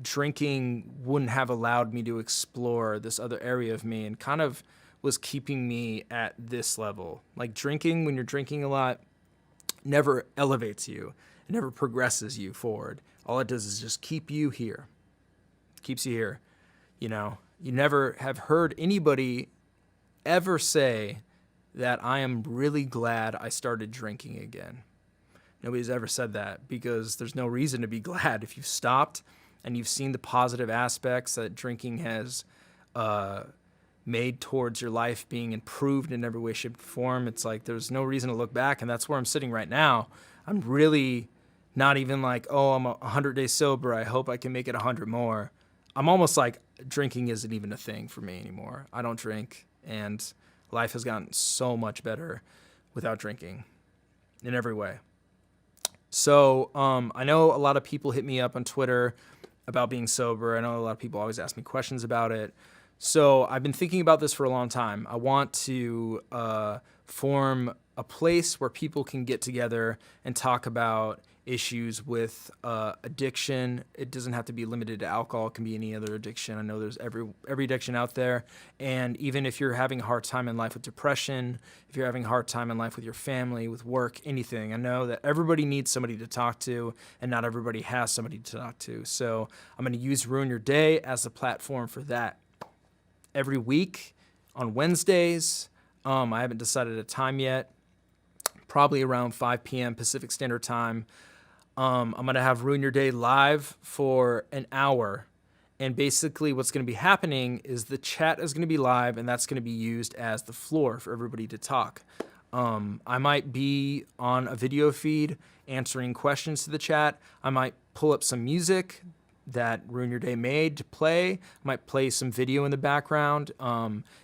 Drinking wouldn't have allowed me to explore this other area of me and kind of was keeping me at this level. Like drinking, when you're drinking a lot, never elevates you. It never progresses you forward. All it does is just keep you here. Keeps you here. You know, you never have heard anybody ever say that I am really glad I started drinking again. Nobody's ever said that because there's no reason to be glad if you've stopped and you've seen the positive aspects that drinking has made towards your life being improved in every way, shape, or form. It's like there's no reason to look back, and that's where I'm sitting right now. I'm really not even like, oh, I'm 100 days sober. I hope I can make it 100 more. I'm almost like drinking isn't even a thing for me anymore. I don't drink, and life has gotten so much better without drinking in every way. So I know a lot of people hit me up on Twitter about being sober. I know a lot of people always ask me questions about it. So I've been thinking about this for a long time. I want to form a place where people can get together and talk about issues with addiction. It doesn't have to be limited to alcohol. It can be any other addiction. I know there's every addiction out there. And even if you're having a hard time in life with depression, if you're having a hard time in life with your family, with work, anything, I know that everybody needs somebody to talk to, and not everybody has somebody to talk to. So I'm going to use Ruin Your Day as a platform for that. Every week on Wednesdays, I haven't decided a time yet, probably around 5 p.m. Pacific Standard Time. I'm going to have Ruin Your Day live for an hour. And basically what's going to be happening is the chat is going to be live, and that's going to be used as the floor for everybody to talk. I might be on a video feed answering questions to the chat. I might pull up some music that Ruin Your Day made to play. I might play some video in the background.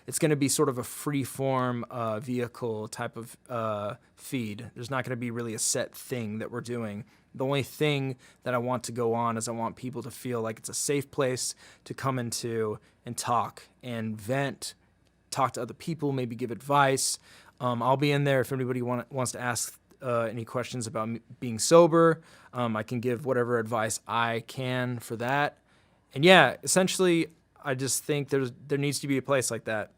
It's going to be sort of a free-form vehicle type of feed. There's not going to be really a set thing that we're doing. The only thing that I want to go on is I want people to feel like it's a safe place to come into and talk and vent, talk to other people, maybe give advice. I'll be in there if anybody wants to ask any questions about being sober. I can give whatever advice I can for that. And yeah, essentially, I just think there needs to be a place like that.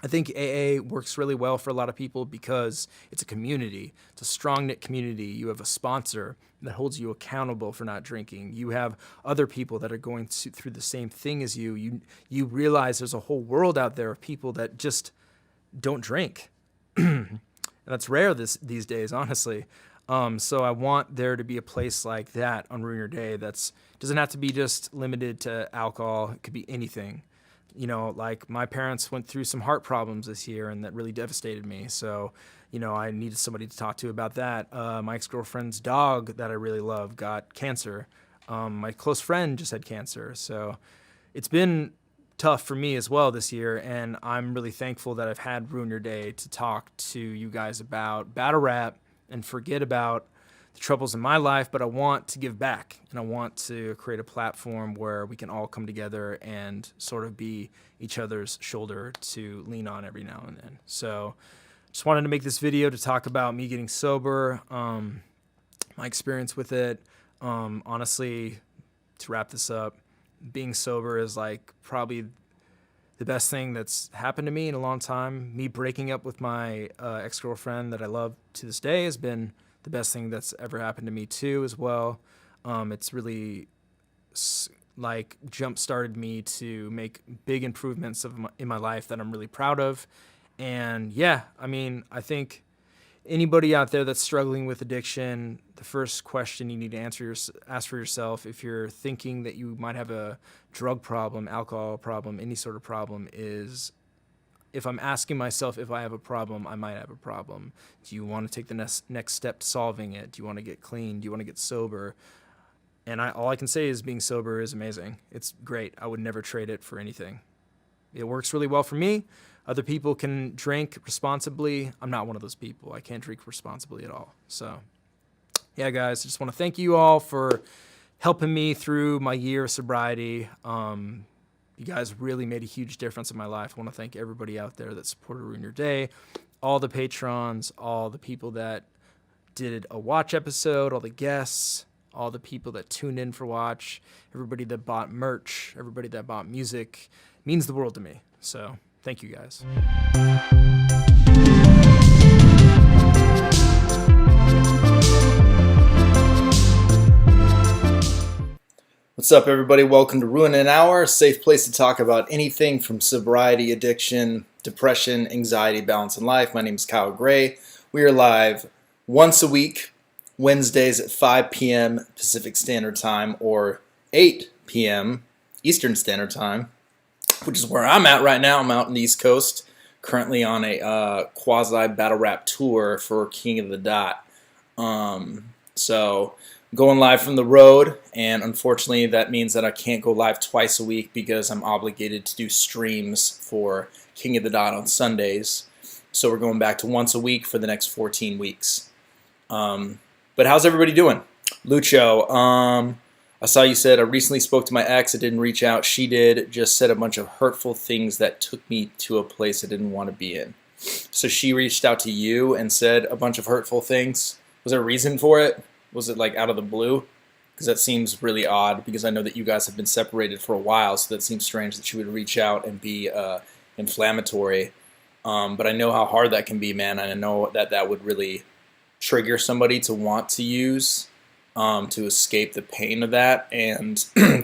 I think AA works really well for a lot of people because it's a community. It's a strong-knit community. You have a sponsor that holds you accountable for not drinking. You have other people that are going through the same thing as you. You realize there's a whole world out there of people that just don't drink. And that's rare these days, honestly. So I want there to be a place like that on Ruin Your Day that's doesn't have to be just limited to alcohol. It could be anything. You know, like my parents went through some heart problems this year, and that really devastated me. So, you know, I needed somebody to talk to about that. My ex-girlfriend's dog that I really love got cancer. My close friend just had cancer. So it's been tough for me as well this year, and I'm really thankful that I've had Ruin Your Day to talk to you guys about battle rap and forget about the troubles in my life, but I want to give back, and I want to create a platform where we can all come together and sort of be each other's shoulder to lean on every now and then. So just wanted to make this video to talk about me getting sober, my experience with it. Honestly, to wrap this up, being sober is like probably the best thing that's happened to me in a long time. Me breaking up with my ex-girlfriend that I love to this day has been the best thing that's ever happened to me too as well. It's really like jump-started me to make big improvements in my life that I'm really proud of. And yeah, I mean, I think anybody out there that's struggling with addiction, the first question you need to ask for yourself if you're thinking that you might have a drug problem, alcohol problem, any sort of problem is, if I'm asking myself if I have a problem, I might have a problem. Do you want to take the next step to solving it? Do you want to get clean? Do you want to get sober? And all I can say is being sober is amazing. It's great. I would never trade it for anything. It works really well for me. Other people can drink responsibly. I'm not one of those people. I can't drink responsibly at all. So yeah, guys, I just want to thank you all for helping me through my year of sobriety. You guys really made a huge difference in my life. I want to thank everybody out there that supported Ruin Your Day, all the patrons, all the people that did a watch episode, all the guests, all the people that tuned in for watch, everybody that bought merch, everybody that bought music. It means the world to me. So thank you guys. What's up, everybody? Welcome to Ruin an Hour, a safe place to talk about anything from sobriety, addiction, depression, anxiety, balance in life. My name is Kyle Gray. We are live once a week, Wednesdays at 5 p.m. Pacific Standard Time or 8 p.m. Eastern Standard Time, which is where I'm at right now. I'm out in the East Coast, currently on a quasi-battle rap tour for King of the Dot. So going live from the road, and unfortunately that means that I can't go live twice a week because I'm obligated to do streams for King of the Dot on Sundays. So we're going back to once a week for the next 14 weeks. But how's everybody doing? Lucho, I saw you said I recently spoke to my ex. I didn't reach out. She did. Just said a bunch of hurtful things that took me to a place I didn't want to be in. So she reached out to you and said a bunch of hurtful things. Was there a reason for it? Was it like out of the blue? Because that seems really odd, because I know that you guys have been separated for a while, so that seems strange that she would reach out and be inflammatory. But I know how hard that can be, man, and I know that that would really trigger somebody to want to use to escape the pain of that and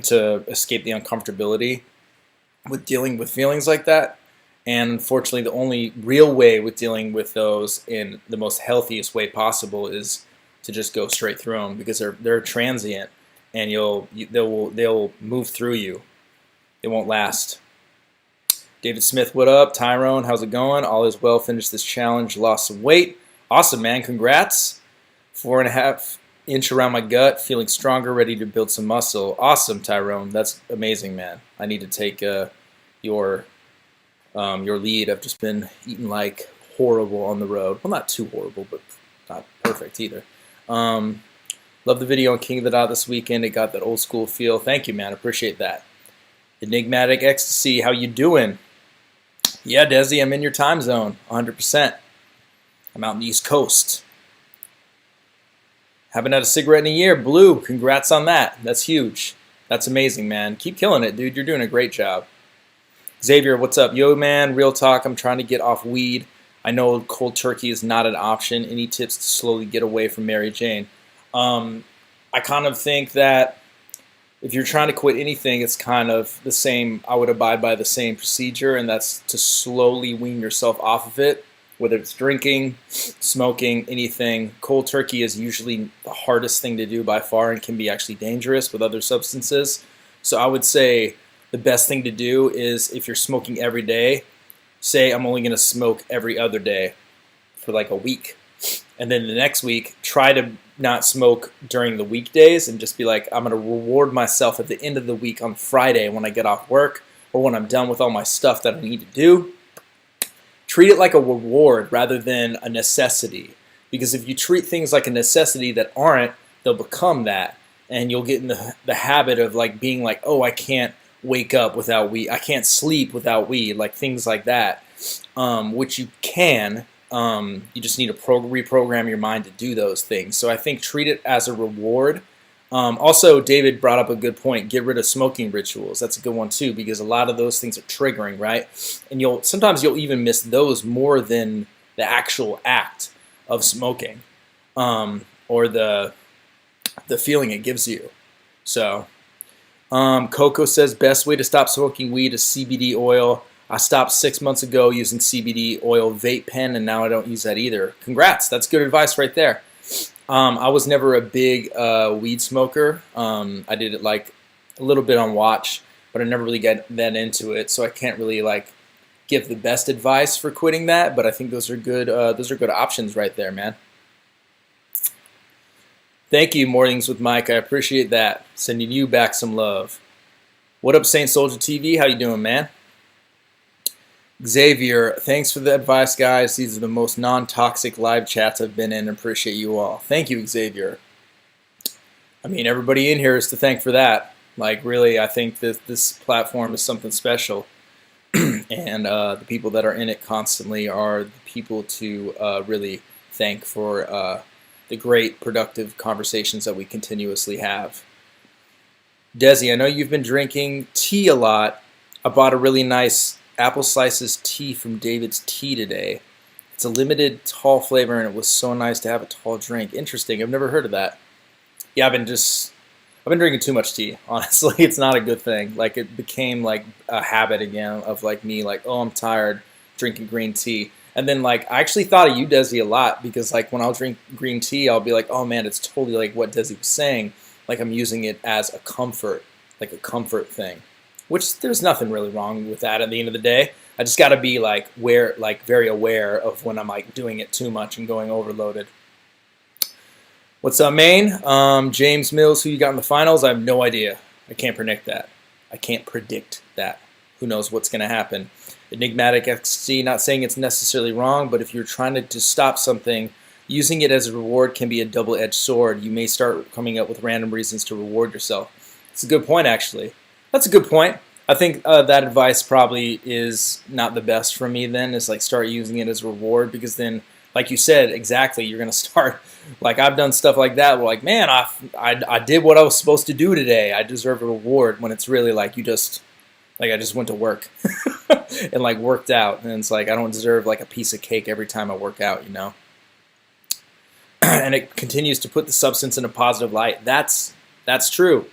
to escape the uncomfortability with dealing with feelings like that. And unfortunately, the only real way with dealing with those in the most healthiest way possible is to just go straight through them, because they're transient, and they'll move through you. It won't last. David Smith, what up? Tyrone, how's it going? All is well. Finished this challenge. Lost some weight. Awesome, man. Congrats. 4.5 inch around my gut. Feeling stronger. Ready to build some muscle. Awesome, Tyrone. That's amazing, man. I need to take your lead. I've just been eating like horrible on the road. Well, not too horrible, but not perfect either. Love the video on King of the Dot this weekend. It got that old school feel. Thank you, man. Appreciate that. Enigmatic Ecstasy, how you doing? Yeah, Desi, I'm in your time zone, 100%. I'm out in the East Coast. Haven't had a cigarette in a year. Blue, congrats on that. That's huge. That's amazing, man. Keep killing it, dude. You're doing a great job. Xavier, what's up? Yo, man, real talk. I'm trying to get off weed. I know cold turkey is not an option. Any tips to slowly get away from Mary Jane? I kind of think that if you're trying to quit anything, it's kind of the same. I would abide by the same procedure, and that's to slowly wean yourself off of it, whether it's drinking, smoking, anything. Cold turkey is usually the hardest thing to do by far and can be actually dangerous with other substances. So I would say the best thing to do is, if you're smoking every day, say I'm only going to smoke every other day for like a week. And then the next week, try to not smoke during the weekdays and just be like, I'm going to reward myself at the end of the week on Friday when I get off work or when I'm done with all my stuff that I need to do. Treat it like a reward rather than a necessity. Because if you treat things like a necessity that aren't, they'll become that. And you'll get in the habit of like being like, oh, I can't wake up without weed. I can't sleep without weed, like things like that, which you can. You just need to reprogram your mind to do those things. So I think treat it as a reward. Also, David brought up a good point. Get rid of smoking rituals. That's a good one too, because a lot of those things are triggering, right? And sometimes you'll even miss those more than the actual act of smoking, or the feeling it gives you. So Coco says, best way to stop smoking weed is CBD oil. I stopped 6 months ago using CBD oil vape pen, and now I don't use that either. Congrats. That's good advice right there. I was never a big weed smoker. I did it like a little bit on watch, but I never really got that into it, so I can't really like give the best advice for quitting that, but I think those are good options right there, man. Thank you, Mornings with Mike. I appreciate that. Sending you back some love. What up, Saint Soldier TV? How you doing, man? Xavier, thanks for the advice, guys. These are the most non-toxic live chats I've been in. Appreciate you all. Thank you, Xavier. I mean, everybody in here is to thank for that. Like, really, I think that this platform is something special. And the people that are in it constantly are the people to really thank for the great, productive conversations that we continuously have. Desi, I know you've been drinking tea a lot. I bought a really nice apple slices tea from David's Tea today. It's a limited tall flavor, and it was so nice to have a tall drink. Interesting. I've never heard of that. Yeah, I've been drinking too much tea. Honestly, it's not a good thing. Like, it became like a habit again of like me, like, oh, I'm tired drinking green tea. And then like I actually thought of you, Desi, a lot, because like when I'll drink green tea, I'll be like, oh man, it's totally like what Desi was saying. Like, I'm using it as a comfort, like a comfort thing, which there's nothing really wrong with that at the end of the day. I just got to be like very aware of when I'm like doing it too much and going overloaded. What's up, Maine? James Mills, who you got in the finals? I have no idea. I can't predict that. Who knows what's going to happen? Enigmatic XC, not saying it's necessarily wrong, but if you're trying to stop something, using it as a reward can be a double-edged sword. You may start coming up with random reasons to reward yourself. It's a good point, actually. That's a good point. I think that advice probably is not the best for me then, is like start using it as a reward, because then, like you said, exactly, you're going to start, like I've done stuff like that, where like, man, I did what I was supposed to do today. I deserve a reward, when it's really like I just went to work and like worked out, and it's like I don't deserve like a piece of cake every time I work out, you know? And it continues to put the substance in a positive light. That's true.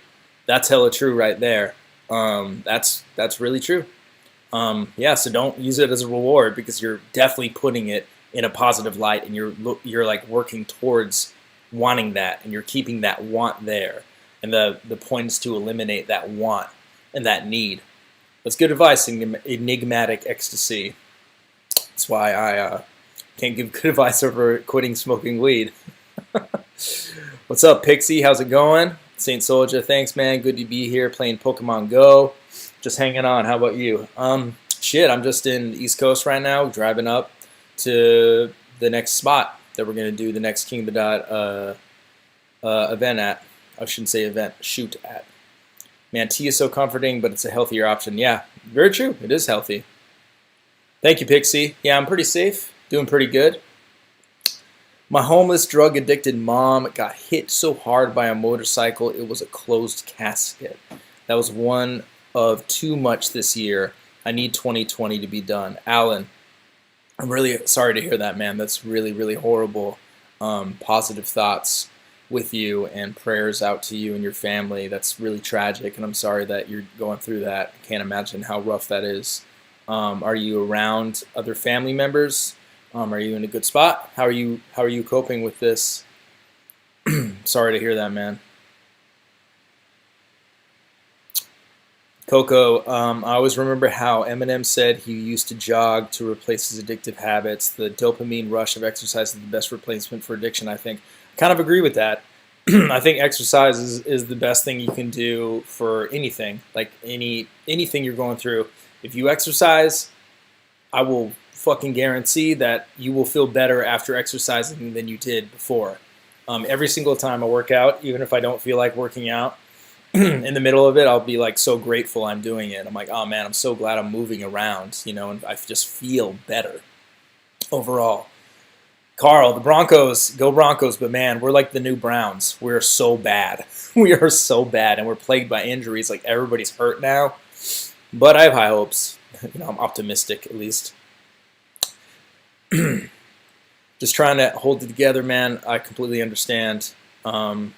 That's hella true right there. That's really true. Yeah, so don't use it as a reward, because you're definitely putting it in a positive light, and you're like working towards wanting that, and you're keeping that want there. And the point is to eliminate that want and that need. That's good advice, enigmatic ecstasy. That's why I can't give good advice over quitting smoking weed. What's up, Pixie? How's it going? Saint Soldier, thanks, man. Good to be here playing Pokemon Go. Just hanging on. How about you? Shit, I'm just in the East Coast right now, driving up to the next spot that we're going to do the next King of the Dot event at. I shouldn't say event, shoot at. Man, tea is so comforting, but it's a healthier option. Yeah, very true. It is healthy. Thank you, Pixie. Yeah, I'm pretty safe. Doing pretty good. My homeless, drug-addicted mom got hit so hard by a motorcycle, it was a closed casket. That was one of too much this year. I need 2020 to be done. Alan, I'm really sorry to hear that, man. That's really, really horrible. Positive thoughts with you, and prayers out to you and your family. That's really tragic, and I'm sorry that you're going through that. I can't imagine how rough that is. Are you around other family members? Are you in a good spot? How are you coping with this? Sorry to hear that, man. Coco, I always remember how Eminem said he used to jog to replace his addictive habits. The dopamine rush of exercise is the best replacement for addiction, I think. I kind of agree with that. I think exercise is the best thing you can do for anything. Like anything you're going through. If you exercise, I will fucking guarantee that you will feel better after exercising than you did before. Every single time I work out, even if I don't feel like working out, in the middle of it, I'll be like so grateful I'm doing it. I'm like, oh man, I'm so glad I'm moving around, you know, and I just feel better overall. Carl, the Broncos, go Broncos, but man, we're like the new Browns. We're so bad. We are so bad, and we're plagued by injuries. Like, everybody's hurt now, but I have high hopes. You know, I'm optimistic, at least. Just trying to hold it together, man. I completely understand. I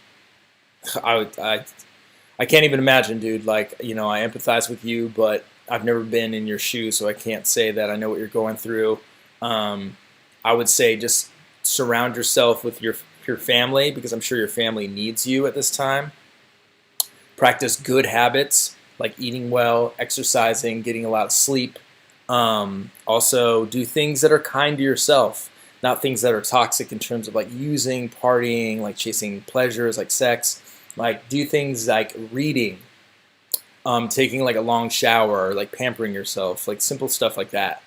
can't even imagine, dude. Like, you know, I empathize with you, but I've never been in your shoes, so I can't say that I know what you're going through. I would say just surround yourself with your family, because I'm sure your family needs you at this time. Practice good habits like eating well, exercising, getting a lot of sleep. Also, do things that are kind to yourself, not things that are toxic in terms of like using, partying, like chasing pleasures like sex. Like, do things like reading, taking like a long shower, or like pampering yourself, like simple stuff like that.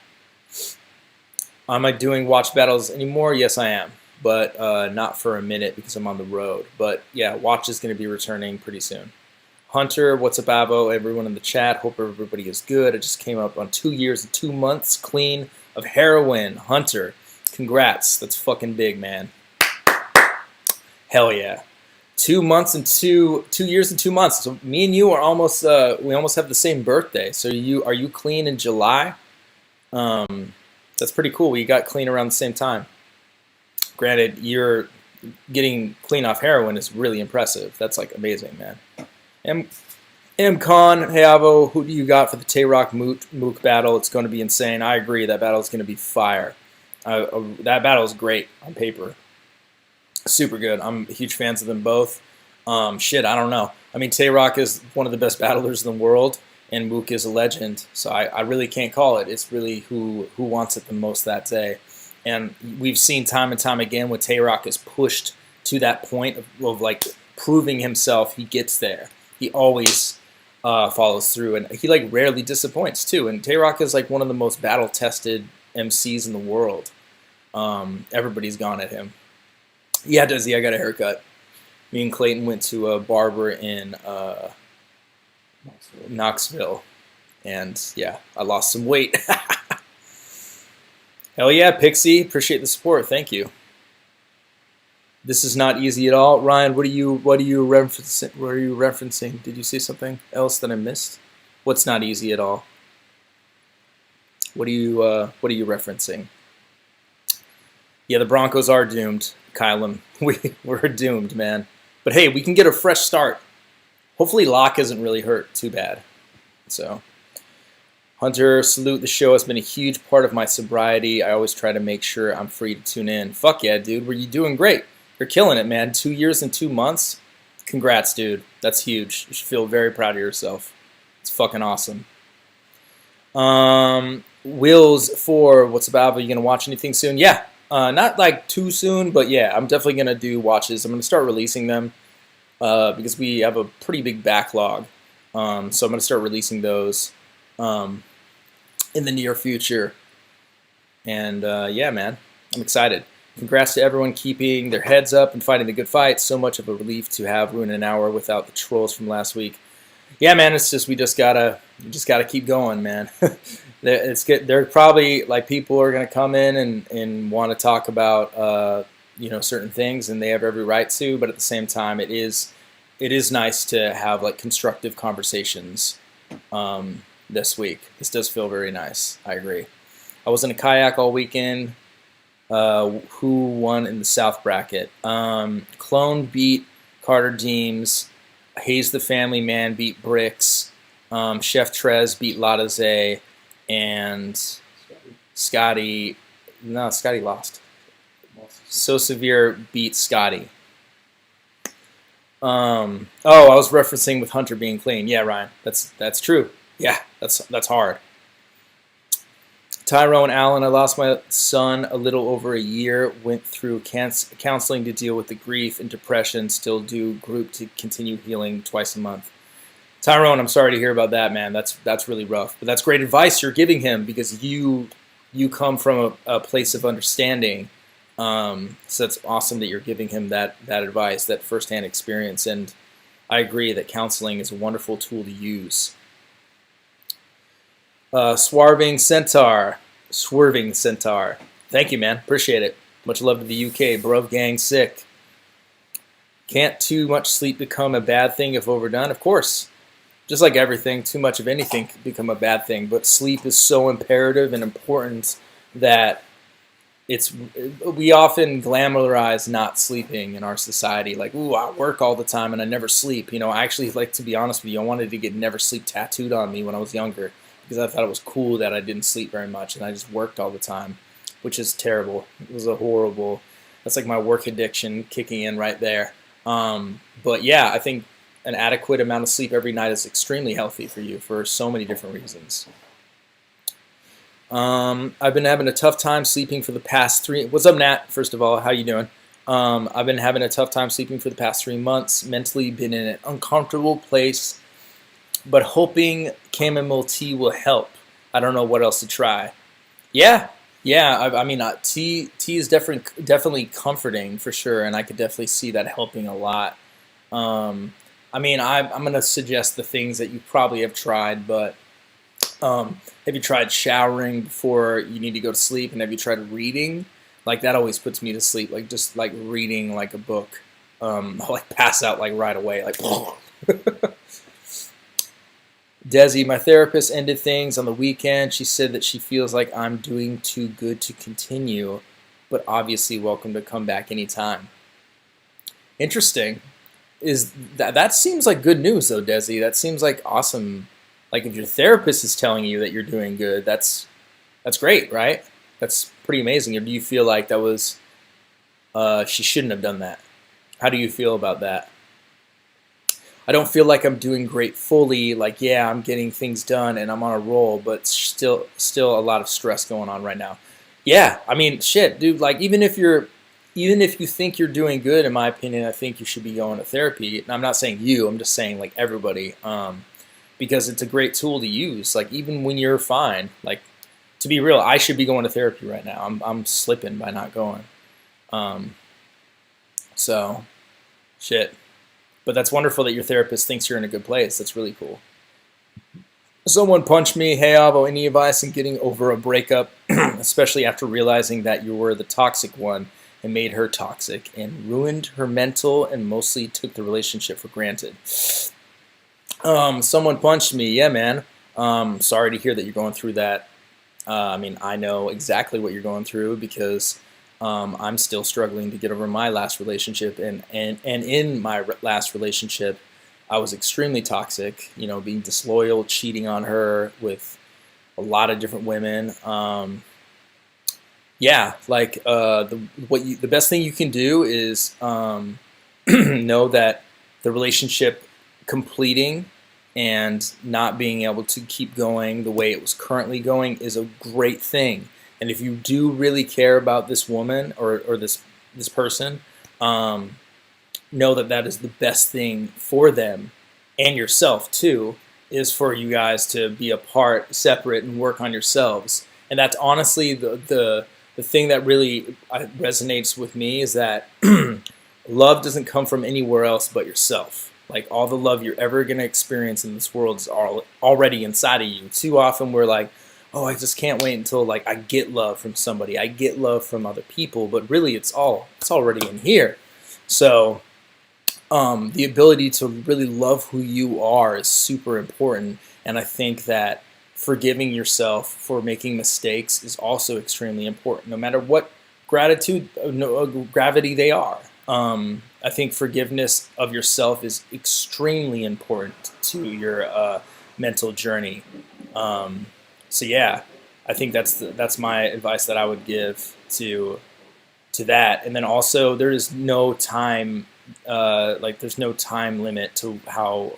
Am I doing watch battles anymore? Yes, I am. but not for a minute because I'm on the road. But yeah, watch is going to be returning pretty soon. Hunter, what's up, Avo? Everyone in the chat. Hope everybody is good. I just came up on 2 years and 2 months clean of heroin. Hunter, congrats. That's fucking big, man. Hell yeah. 2 months and 2 years and 2 months. So me and you are almost we almost have the same birthday. So are you clean in July? That's pretty cool. We got clean around the same time. Granted, you're getting clean off heroin is really impressive. That's like amazing, man. M Con, hey Avo, who do you got for the Tay-Rock Mook battle? It's going to be insane. I agree. That battle is going to be fire. That battle is great on paper. Super good. I'm huge fans of them both. Shit, I don't know. I mean, Tay-Rock is one of the best battlers in the world, and Mook is a legend. So I really can't call it. It's really who wants it the most that day. And we've seen time and time again when Tay-Rock is pushed to that point of like proving himself, he gets there. He always follows through, and he like rarely disappoints too. And Tay-Rock is like one of the most battle-tested MCs in the world. Everybody's gone at him. Yeah, Dizzy, I got a haircut. Me and Clayton went to a barber in Knoxville, and yeah, I lost some weight. Hell yeah, Pixie, appreciate the support. Thank you. This is not easy at all. Ryan, what are you referencing? Did you say something else that I missed? What's not easy at all? What are you referencing? Yeah, the Broncos are doomed, Kylam. We're doomed, man. But hey, we can get a fresh start. Hopefully Locke isn't really hurt too bad. So, Hunter, salute the show. Has been a huge part of my sobriety. I always try to make sure I'm free to tune in. Fuck yeah, dude. Were you doing great? You're killing it, man. 2 years and 2 months. Congrats, dude. That's huge. You should feel very proud of yourself. It's fucking awesome. Wills for what's about? Are you gonna watch anything soon? Yeah. Not like too soon, but yeah, I'm definitely gonna do watches. I'm gonna start releasing them because we have a pretty big backlog. So I'm gonna start releasing those in the near future. And yeah, man, I'm excited. Congrats to everyone keeping their heads up and fighting the good fight. So much of a relief to have ruin an hour without the trolls from last week. Yeah, man, it's just we just gotta keep going, man. It's good. There probably like people are gonna come in and want to talk about certain things, and they have every right to. But at the same time, it is nice to have like constructive conversations this week. This does feel very nice. I agree. I was in a kayak all weekend. Who won in the South bracket? Clone beat Carter Deems. Hayes the Family Man beat Bricks. Chef Trez beat Lataze. And Scotty lost. So Severe beat Scotty. I was referencing with Hunter being clean. Yeah, Ryan, that's true. Yeah, that's hard. Tyrone Allen, I lost my son a little over a year. Went through counseling to deal with the grief and depression. Still do group to continue healing twice a month. Tyrone, I'm sorry to hear about that, man. That's really rough. But that's great advice you're giving him because you come from a place of understanding. So it's awesome that you're giving him that advice, that firsthand experience. And I agree that counseling is a wonderful tool to use. Swerving Centaur. Thank you, man. Appreciate it. Much love to the UK. Bruv gang sick. Can't too much sleep become a bad thing if overdone? Of course. Just like everything, too much of anything can become a bad thing. But sleep is so imperative and important that we often glamorize not sleeping in our society. Like, ooh, I work all the time and I never sleep. I actually, like, to be honest with you, I wanted to get never sleep tattooed on me when I was younger because I thought it was cool that I didn't sleep very much and I just worked all the time, which is terrible. It was that's like my work addiction kicking in right there. But yeah, I think an adequate amount of sleep every night is extremely healthy for you for so many different reasons. I've been having a tough time sleeping for the past 3. What's up, Nat? First of all, how you doing? I've been having a tough time sleeping for the past 3 months. Mentally been in an uncomfortable place, but hoping chamomile tea will help. I don't know what else to try. Yeah, Yeah, I mean, tea is definitely comforting for sure, and I could definitely see that helping a lot. Um, I mean, I'm gonna suggest the things that you probably have tried, but have you tried showering before you need to go to sleep, and have you tried reading? Like that always puts me to sleep. Like just like reading like a book, I'll like pass out like right away. Like Desi, my therapist ended things on the weekend. She said that she feels like I'm doing too good to continue, but obviously welcome to come back anytime. Interesting. Is that seems like good news though, Desi? That seems like awesome. Like if your therapist is telling you that you're doing good, that's great, right? That's pretty amazing. Or do you feel like that was she shouldn't have done that? How do you feel about that? I don't feel like I'm doing great fully. Like, yeah, I'm getting things done and I'm on a roll, but still a lot of stress going on right now. Yeah, I mean, shit, dude. Like, even if you think you're doing good, in my opinion, I think you should be going to therapy. And I'm not saying you. I'm just saying like everybody, because it's a great tool to use. Like, even when you're fine. Like, to be real, I should be going to therapy right now. I'm slipping by not going. Um, so, shit. But that's wonderful that your therapist thinks you're in a good place. That's really cool. Someone punched me. Hey, Avo, any advice in getting over a breakup, especially after realizing that you were the toxic one and made her toxic and ruined her mental and mostly took the relationship for granted? Someone punched me. Yeah, man. Sorry to hear that you're going through that. I mean, I know exactly what you're going through because I'm still struggling to get over my last relationship, and in my last relationship, I was extremely toxic. You know, being disloyal, cheating on her with a lot of different women. Yeah, like the best thing you can do is know that the relationship completing and not being able to keep going the way it was currently going is a great thing. And if you do really care about this woman or this person, um, know that that is the best thing for them and yourself too. Is for you guys to be apart, separate, and work on yourselves. And that's honestly the thing that really resonates with me is that love doesn't come from anywhere else but yourself. Like all the love you're ever going to experience in this world is already inside of you. Too often we're like, oh, I just can't wait until like I get love from somebody. I get love from other people, but really it's already in here. So the ability to really love who you are is super important. And I think that forgiving yourself for making mistakes is also extremely important, no matter what gravity they are. I think forgiveness of yourself is extremely important to your mental journey. So yeah, I think that's my advice that I would give to that. And then also there is no time, like there's no time limit to how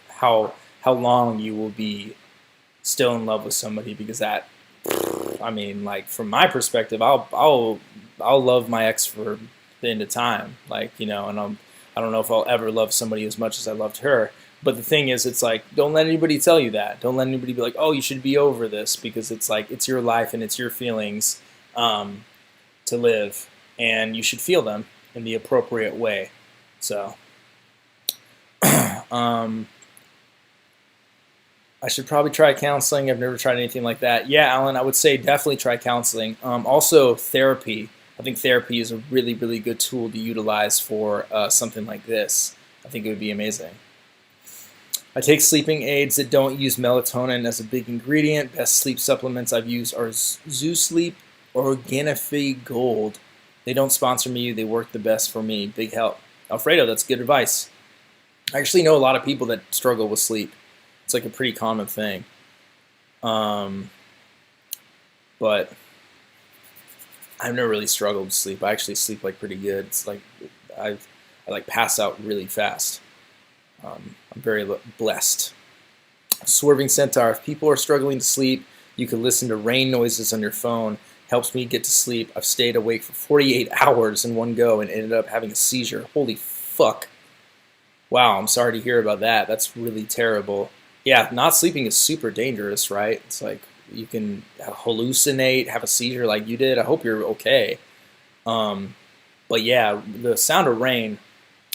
long you will be still in love with somebody, because that, I mean, like from my perspective, I'll love my ex for the end of time, like, you know, and I don't know if I'll ever love somebody as much as I loved her. But the thing is, it's like, don't let anybody tell you that. Don't let anybody be like, oh, you should be over this, because it's like, it's your life and it's your feelings to live, and you should feel them in the appropriate way. So, um, I should probably try counseling. I've never tried anything like that. Yeah, Alan, I would say definitely try counseling. Also, therapy. I think therapy is a really, really good tool to utilize for something like this. I think it would be amazing. I take sleeping aids that don't use melatonin as a big ingredient. Best sleep supplements I've used are Zoo Sleep or Organifi Gold. They don't sponsor me. They work the best for me. Big help. Alfredo, that's good advice. I actually know a lot of people that struggle with sleep. It's like a pretty common thing. But I've never really struggled with sleep. I actually sleep like pretty good. It's like I like pass out really fast. I'm very blessed. Swerving Centaur. If people are struggling to sleep, you can listen to rain noises on your phone. Helps me get to sleep. I've stayed awake for 48 hours in one go and ended up having a seizure. Holy fuck. Wow, I'm sorry to hear about that. That's really terrible. Yeah, not sleeping is super dangerous, right? It's like you can hallucinate, have a seizure like you did. I hope you're okay. But yeah, the sound of rain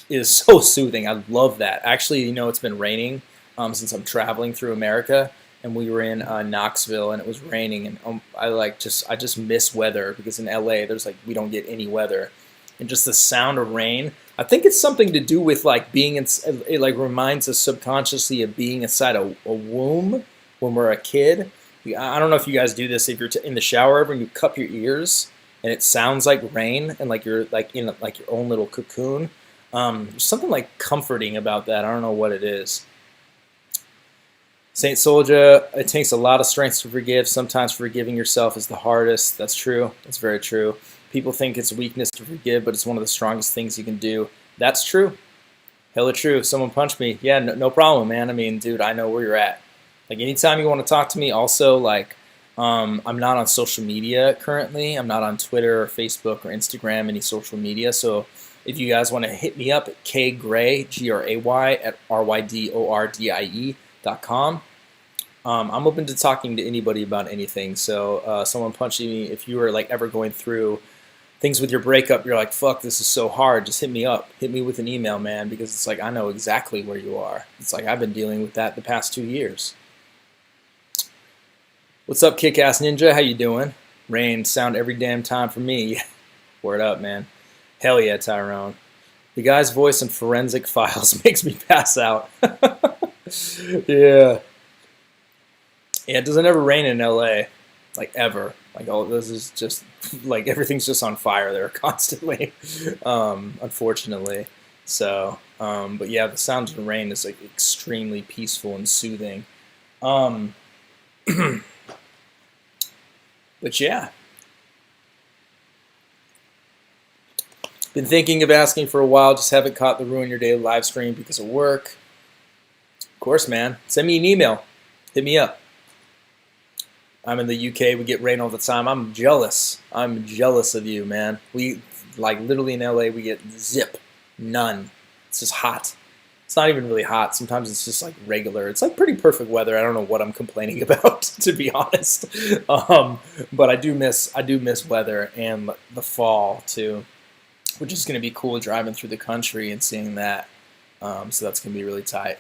is so soothing. I love that. Actually, it's been raining since I'm traveling through America, and we were in Knoxville, and it was raining, and I just miss weather because in LA there's we don't get any weather, and just the sound of rain. I think it's something to do with being in. It reminds us subconsciously of being inside a womb when we're a kid. I don't know if you guys do this if you're in the shower ever and you cup your ears and it sounds like rain and you're in your own little cocoon. There's something comforting about that. I don't know what it is. Saint Soldier, it takes a lot of strength to forgive. Sometimes forgiving yourself is the hardest. That's true. That's very true. People think it's weakness to forgive, but it's one of the strongest things you can do. That's true. Hella true. Someone punched me. Yeah, no problem, man. I mean, dude, I know where you're at. Anytime you want to talk to me, also, I'm not on social media currently. I'm not on Twitter or Facebook or Instagram, any social media. So if you guys want to hit me up at kgray, Gray, at rydordie.com. I'm open to talking to anybody about anything. So someone punching me, if you were ever going through things with your breakup, you're like, fuck, this is so hard, just hit me up. Hit me with an email, man, because it's I know exactly where you are. It's I've been dealing with that the past 2 years. What's up, Kick-Ass Ninja? How you doing? Rain, sound every damn time for me. Word up, man. Hell yeah, Tyrone. The guy's voice in Forensic Files makes me pass out. Yeah. Yeah, it doesn't ever rain in LA. Ever. All this is just, everything's just on fire there constantly. Unfortunately. So, but yeah, the sound of the rain is extremely peaceful and soothing. But yeah. Been thinking of asking for a while, just haven't caught the Ruin Your Day live stream because of work. Of course, man. Send me an email. Hit me up. I'm in the UK. We get rain all the time. I'm jealous. I'm jealous of you, man. We, literally in LA, we get zip. None. It's just hot. It's not even really hot. Sometimes it's just regular. It's pretty perfect weather. I don't know what I'm complaining about, to be honest. But I do miss weather and the fall too, which is going to be cool driving through the country and seeing that. So that's going to be really tight.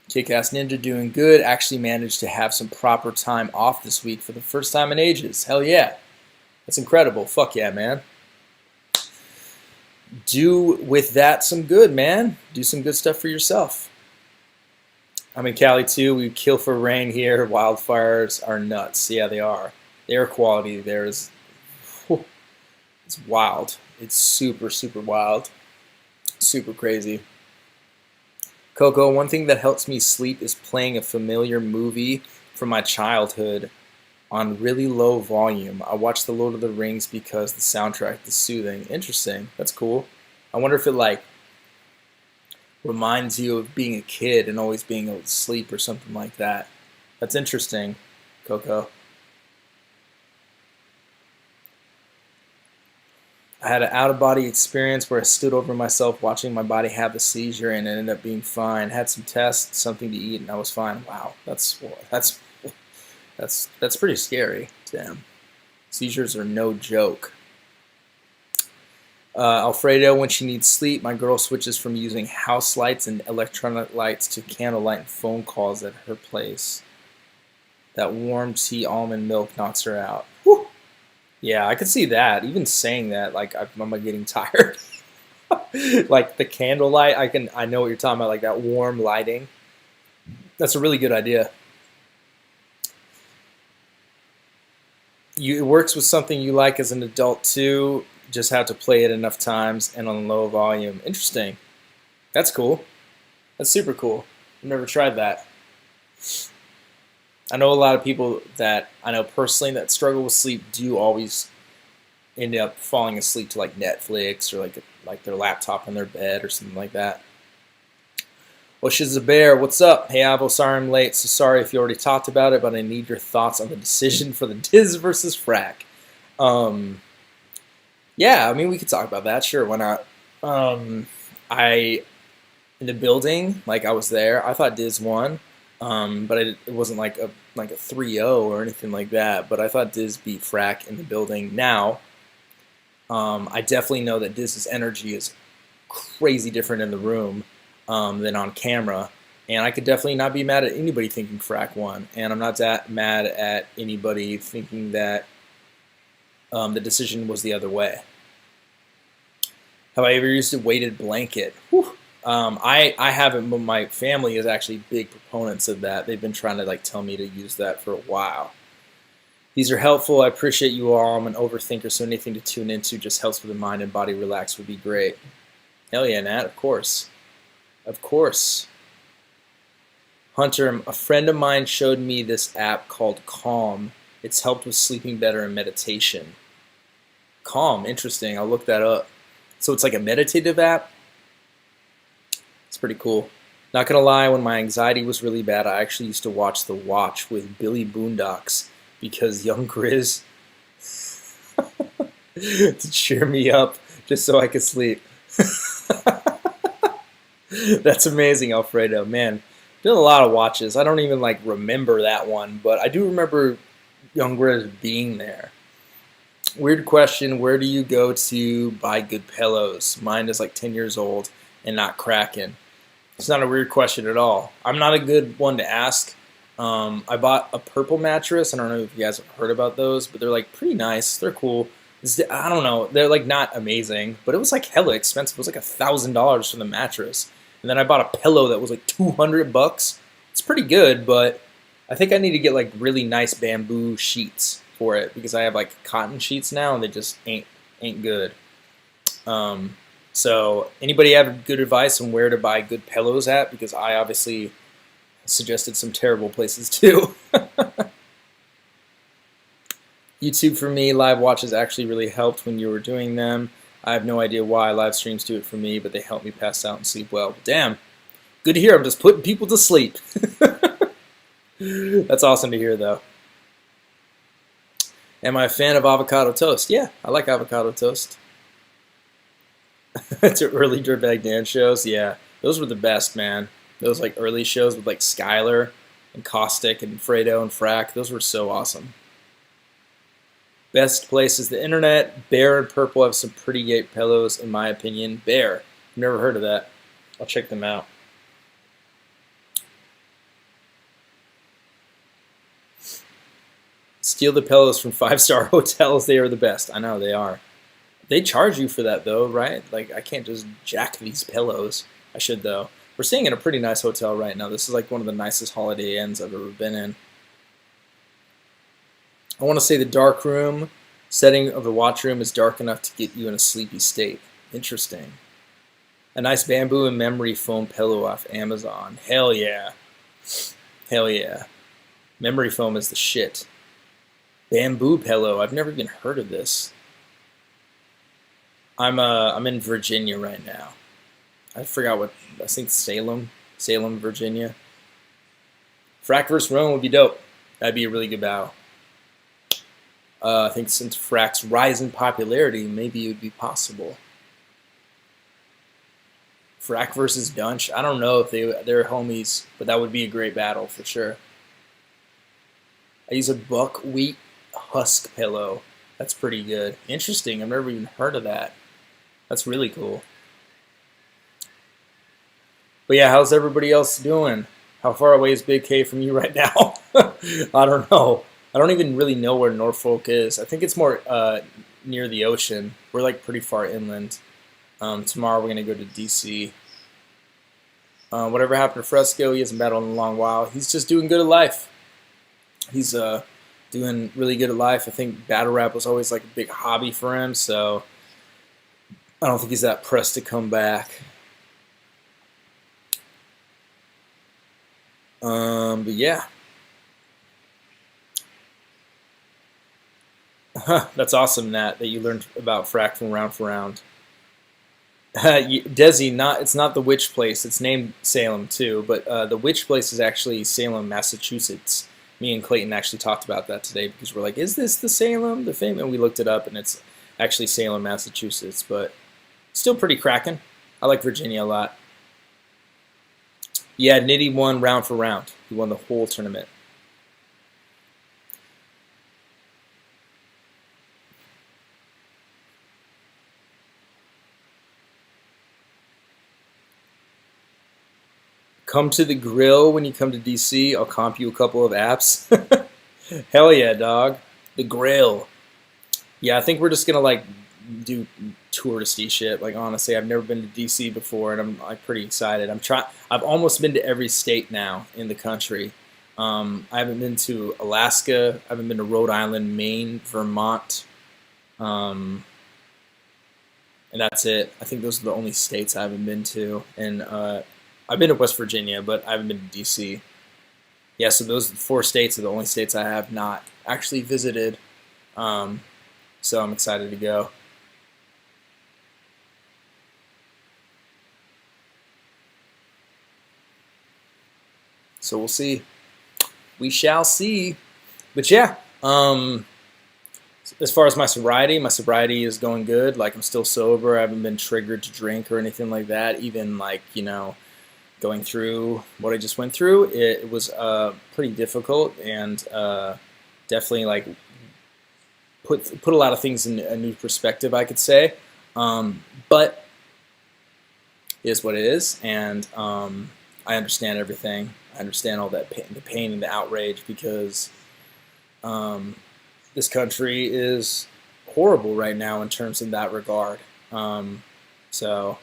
Kick-Ass Ninja doing good. Actually managed to have some proper time off this week for the first time in ages. Hell yeah. That's incredible. Fuck yeah, man. Do with that some good, man. Do some good stuff for yourself. I'm in Cali too. We kill for rain here. Wildfires are nuts. Yeah, they are. The air quality there is, it's wild. It's super, super wild. Super crazy. Coco, one thing that helps me sleep is playing a familiar movie from my childhood on really low volume. I watch The Lord of the Rings because the soundtrack is soothing. Interesting. That's cool. I wonder if it reminds you of being a kid and always being able to sleep or something like that. That's interesting, Coco. I had an out-of-body experience where I stood over myself watching my body have the seizure and it ended up being fine. Had some tests, something to eat, and I was fine. Wow, that's pretty scary. Damn. Seizures are no joke. Alfredo, when she needs sleep, my girl switches from using house lights and electronic lights to candlelight and phone calls at her place. That warm tea almond milk knocks her out. Whew. Yeah, I could see that. Even saying that, I'm getting tired. The candlelight, I know what you're talking about, that warm lighting. That's a really good idea. It works with something you like as an adult too. Just have to play it enough times and on low volume. Interesting. That's cool. That's super cool. I've never tried that. I know a lot of people that I know personally that struggle with sleep do always end up falling asleep to Netflix or their laptop in their bed or something like that. Well, Shizabear, what's up? Hey, Avo, sorry I'm late. So sorry if you already talked about it, but I need your thoughts on the decision for the Diz versus Frack. Yeah, I mean, we could talk about that. Sure, why not? In the building, I was there. I thought Diz won. but it wasn't like a 3-0 or anything like that. But I thought Diz beat Frack in the building. Now, I definitely know that Diz's energy is crazy different in the room than on camera. And I could definitely not be mad at anybody thinking Frack won. And I'm not that mad at anybody thinking that the decision was the other way. Have I ever used a weighted blanket? Whew. I haven't, but my family is actually big proponents of that. They've been trying to like tell me to use that for a while. These are helpful. I appreciate you all. I'm an overthinker, so anything to tune into just helps with the mind and body relax would be great. Hell yeah, Nat, of course. Of course. Hunter, a friend of mine showed me this app called Calm. It's helped with sleeping better and meditation. Calm, interesting. I'll look that up. So it's like a meditative app? It's pretty cool. Not gonna lie, when my anxiety was really bad, I actually used to watch The Watch with Billy Boondocks because young Grizz to cheer me up just so I could sleep. That's amazing, Alfredo. Man, did a lot of watches. I don't even like remember that one, but I do remember young Grizz being there. Weird question, where do you go to buy good pillows? Mine is like 10 years old and not cracking. It's not a weird question at all. I'm not a good one to ask. I bought a purple mattress. I don't know if you guys have heard about those, but they're like pretty nice. They're cool. I don't know. They're like not amazing, but it was like hella expensive. It was like $1,000 for the mattress. And then I bought a pillow that was like $200. It's pretty good, but I think I need to get like really nice bamboo sheets for it because I have like cotton sheets now and they just ain't good. So anybody have good advice on where to buy good pillows at? Because I obviously suggested some terrible places too. YouTube for me, live watches actually really helped when you were doing them. I have no idea why live streams do it for me, but they help me pass out and sleep well. Damn, good to hear. I'm just putting people to sleep. That's awesome to hear, though. Am I a fan of avocado toast? Yeah, I like avocado toast. To early Dirtbag Dan shows, yeah, those were the best, man. Those like early shows with like Skylar and Caustic and Fredo and Frack, those were so awesome. Best place is the internet. Bear and Purple have some pretty great pillows, in my opinion. Bear, never heard of that. I'll check them out. Steal the pillows from 5-star hotels. They are the best. I know they are. They charge you for that though, right? Like I can't just jack these pillows. I should though. We're staying in a pretty nice hotel right now. This is like one of the nicest Holiday Inns I've ever been in. I want to say the dark room setting of the watch room is dark enough to get you in a sleepy state. Interesting. A nice bamboo and memory foam pillow off Amazon. Hell yeah. Hell yeah. Memory foam is the shit. Bamboo pillow. I've never even heard of this. I'm in Virginia right now. I forgot what, I think Salem, Virginia. Frack vs. Rome would be dope. That'd be a really good battle. I think since Frack's rise in popularity, maybe it would be possible. Frack versus Dunch. I don't know if they're homies, but that would be a great battle for sure. I use a buckwheat husk pillow. That's pretty good. Interesting. I've never even heard of that. That's really cool. But yeah, how's everybody else doing? How far away is Big K from you right now? I don't know. I don't even really know where Norfolk is. I think it's more near the ocean. We're like pretty far inland. Tomorrow we're going to go to DC. Whatever happened to Fresco, he hasn't battled in a long while. He's just doing good at life. He's doing really good at life. I think battle rap was always like a big hobby for him, so I don't think he's that pressed to come back. But yeah. That's awesome, Nat, that you learned about Frack from Round for Round. Desi, it's not the witch place. It's named Salem too, but the witch place is actually Salem, Massachusetts. Me and Clayton actually talked about that today because we're like, is this the Salem, the fame? And we looked it up, and it's actually Salem, Massachusetts, but still pretty cracking. I like Virginia a lot. Yeah, Nitty won round for round. He won the whole tournament. Come to the grill when you come to DC. I'll comp you a couple of apps. Hell yeah, dog. The grill. Yeah, I think we're just gonna like do touristy shit. Like honestly, I've never been to DC before, and I'm like pretty excited. I've almost been to every state now in the country. I haven't been to Alaska. I haven't been to Rhode Island, Maine, Vermont, and that's it. I think those are the only states I haven't been to. And I've been to West Virginia, but I haven't been to DC. Yeah, so those 4 states are the only states I have not actually visited. So I'm excited to go. So we'll see. We shall see. But yeah, as far as my sobriety is going good. Like I'm still sober. I haven't been triggered to drink or anything like that. Even like, going through what I just went through, it was pretty difficult and definitely like put a lot of things in a new perspective, I could say. But it is what it is, and I understand everything. I understand all that pain, the pain and the outrage, because this country is horrible right now in terms of that regard. So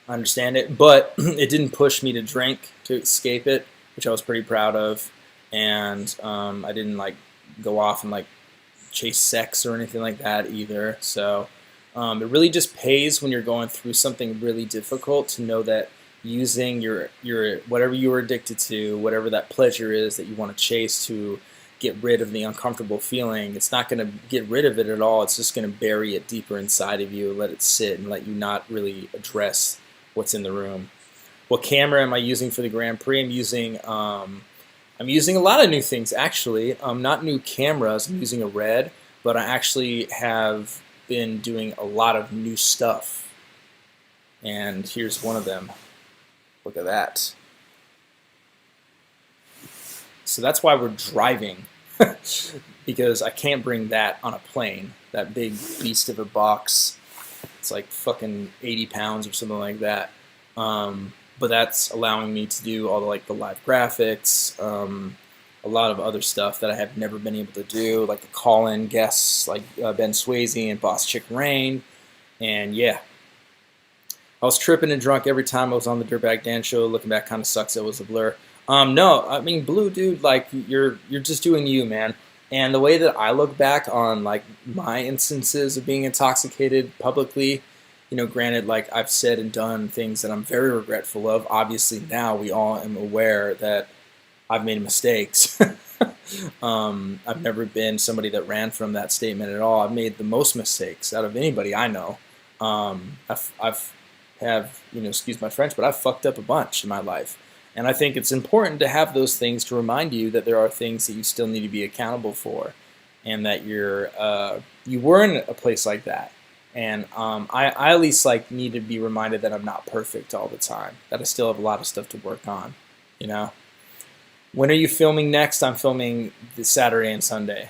I understand it, but it didn't push me to drink to escape it, which I was pretty proud of. And I didn't like go off and like chase sex or anything like that either. So it really just pays when you're going through something really difficult to know that using your whatever you were addicted to, whatever that pleasure is that you want to chase to get rid of the uncomfortable feeling, it's not going to get rid of it at all. It's just going to bury it deeper inside of you, let it sit, and let you not really address what's in the room. What camera am I using for the Grand Prix? I'm using a lot of new things actually. Not new cameras. I'm using a Red, but I actually have been doing a lot of new stuff. And here's one of them. Look at that. So that's why we're driving, because I can't bring that on a plane. That big beast of a box. It's like fucking 80 pounds or something like that. But that's allowing me to do all the live graphics, a lot of other stuff that I have never been able to do, like the call-in guests like Ben Swayze and Boss Chick Rain. And yeah, I was tripping and drunk every time I was on the Dirtbag Dan show. Looking back, kind of sucks. It was a blur. No, I mean, Blue, dude, like you're just doing you, man. And the way that I look back on like my instances of being intoxicated publicly, granted, like I've said and done things that I'm very regretful of. Obviously, now we all am aware that I've made mistakes. I've never been somebody that ran from that statement at all. I've made the most mistakes out of anybody I know. I've excuse my French, but I've fucked up a bunch in my life. And I think it's important to have those things to remind you that there are things that you still need to be accountable for, and that you were in a place like that. And I at least like need to be reminded that I'm not perfect all the time, that I still have a lot of stuff to work on, When are you filming next? I'm filming this Saturday and Sunday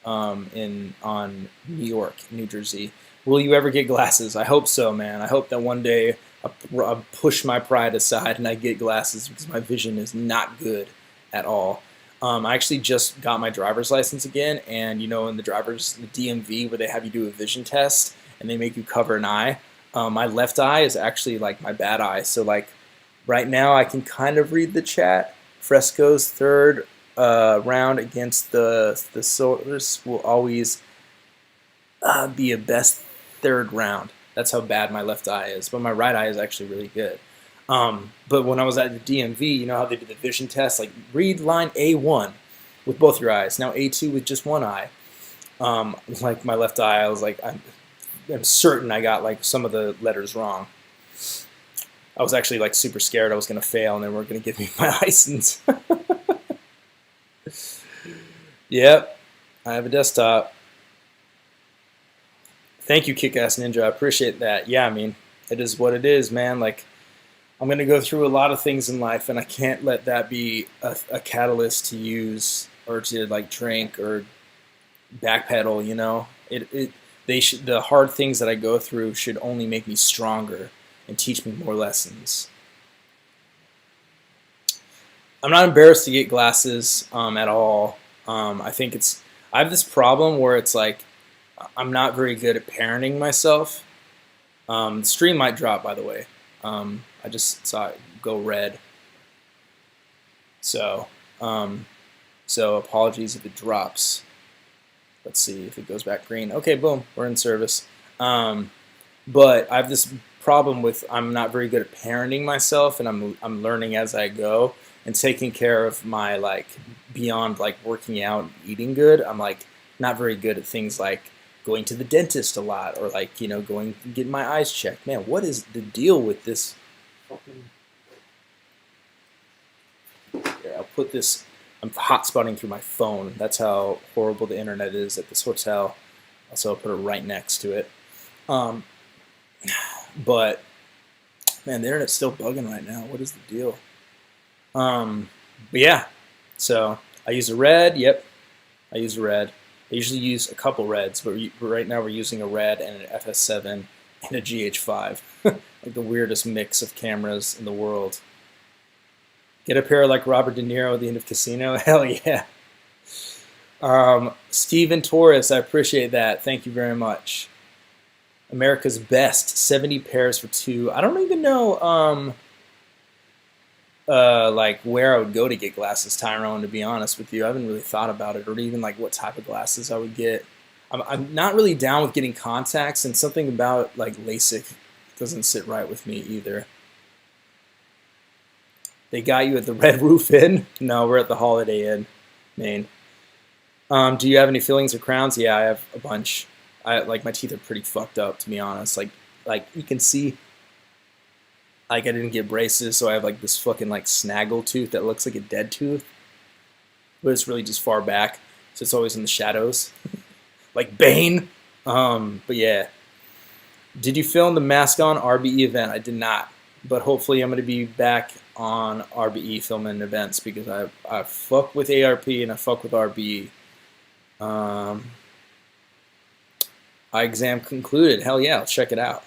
on New York, New Jersey. Will you ever get glasses? I hope so, man. I hope that one day I push my pride aside and I get glasses, because my vision is not good at all. I actually just got my driver's license again, and in the DMV, where they have you do a vision test and they make you cover an eye, my left eye is actually like my bad eye. So like right now I can kind of read the chat. Fresco's third round against the Solars will always be a best third round. That's how bad my left eye is, but my right eye is actually really good. But when I was at the DMV, you know how they did the vision test, like read line A1 with both your eyes, now A2 with just one eye. Like my left eye, I was like, I'm certain I got like some of the letters wrong. I was actually like super scared I was gonna fail and they weren't gonna give me my license. Yep, I have a desktop. Thank you, Kick-Ass Ninja. I appreciate that. Yeah, I mean, it is what it is, man. Like, I'm going to go through a lot of things in life, and I can't let that be a catalyst to use or to like drink or backpedal. You know, the hard things that I go through should only make me stronger and teach me more lessons. I'm not embarrassed to get glasses at all. I think I have this problem where it's like I'm not very good at parenting myself. The stream might drop, by the way. I just saw it go red. So apologies if it drops. Let's see if it goes back green. Okay, boom, we're in service. But I have this problem with I'm not very good at parenting myself, and I'm learning as I go and taking care of my like beyond like working out and eating good. I'm like not very good at things like going to the dentist a lot or like going getting my eyes checked. Man, what is the deal with this? Here, I'll put this. I'm hotspotting through my phone. That's how horrible the internet is at this hotel. So I'll put it right next to it. But man, the internet's still bugging right now. What is the deal? But yeah, so I use a red. Yep, I use a red. I usually use a couple reds, but right now we're using a red and an FS7 and a GH5. Like the weirdest mix of cameras in the world. Get a pair like Robert De Niro at the end of Casino? Hell yeah. Steven Torres, I appreciate that. Thank you very much. America's Best, 70 pairs for $2. I don't even know like where I would go to get glasses, Tyrone, to be honest with you. I haven't really thought about it, or even like what type of glasses I would get. I'm not really down with getting contacts, and something about like LASIK doesn't sit right with me either. They got you at the Red Roof Inn? No, we're at the Holiday Inn, Maine. Do you have any fillings or crowns? Yeah, I have a bunch. Like my teeth are pretty fucked up, to be honest. Like you can see, like I didn't get braces, so I have like this fucking like snaggle tooth that looks like a dead tooth, but it's really just far back, so it's always in the shadows, like Bane. But yeah, did you film the Mask On RBE event? I did not, but hopefully I'm gonna be back on RBE filming events because I fuck with ARP and I fuck with RBE. Eye exam concluded. Hell yeah, let's check it out.